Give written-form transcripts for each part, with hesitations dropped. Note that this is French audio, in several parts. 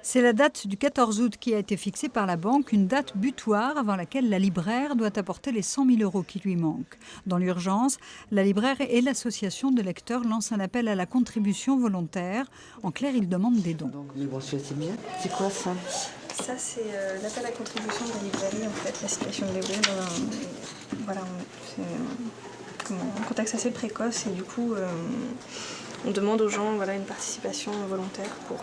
C'est la date du 14 août qui a été fixée par la banque, une date butoir avant laquelle la libraire doit apporter les 100 000 € qui lui manquent. Dans l'urgence, la libraire et l'association de lecteurs lancent un appel à la contribution volontaire. En clair, ils demandent des dons. Donc les brochures, c'est bien. C'est quoi ça? Ça, c'est l'appel à contribution de la librairie, en fait, la situation de librairie c'est un contexte assez précoce et du coup, on demande aux gens une participation volontaire pour...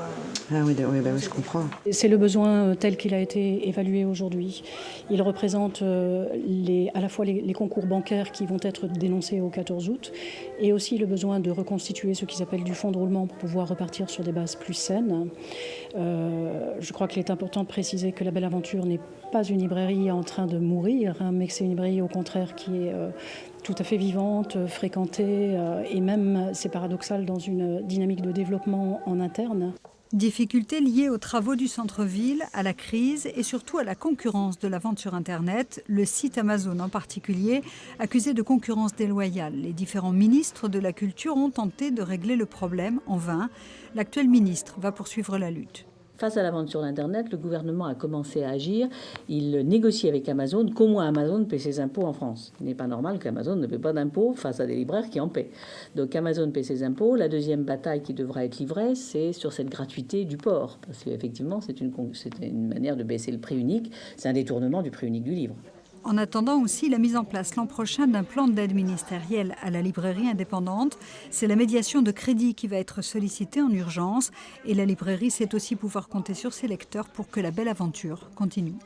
Ah oui, je comprends. C'est le besoin tel qu'il a été évalué aujourd'hui. Il représente à la fois les concours bancaires qui vont être dénoncés au 14 août et aussi le besoin de reconstituer ce qui s'appelle du fonds de roulement pour pouvoir repartir sur des bases plus saines. Je crois qu'il est important de préciser que la Belle Aventure n'est pas une librairie en train de mourir, mais que c'est une librairie au contraire qui est tout à fait vivante, fréquentée et même, c'est paradoxal, dans une dynamique de développement en interne. Difficultés liées aux travaux du centre-ville, à la crise et surtout à la concurrence de la vente sur Internet, le site Amazon en particulier, accusé de concurrence déloyale. Les différents ministres de la Culture ont tenté de régler le problème en vain. L'actuel ministre va poursuivre la lutte. Face à la vente sur Internet, le gouvernement a commencé à agir. Il négocie avec Amazon qu'au moins Amazon paie ses impôts en France. Il n'est pas normal qu'Amazon ne paie pas d'impôts face à des libraires qui en paient. Donc Amazon paie ses impôts. La deuxième bataille qui devra être livrée, c'est sur cette gratuité du port. Parce qu'effectivement, c'est une manière de baisser le prix unique. C'est un détournement du prix unique du livre. En attendant aussi la mise en place l'an prochain d'un plan d'aide ministérielle à la librairie indépendante. C'est la médiation de crédit qui va être sollicitée en urgence. Et la librairie sait aussi pouvoir compter sur ses lecteurs pour que la belle aventure continue.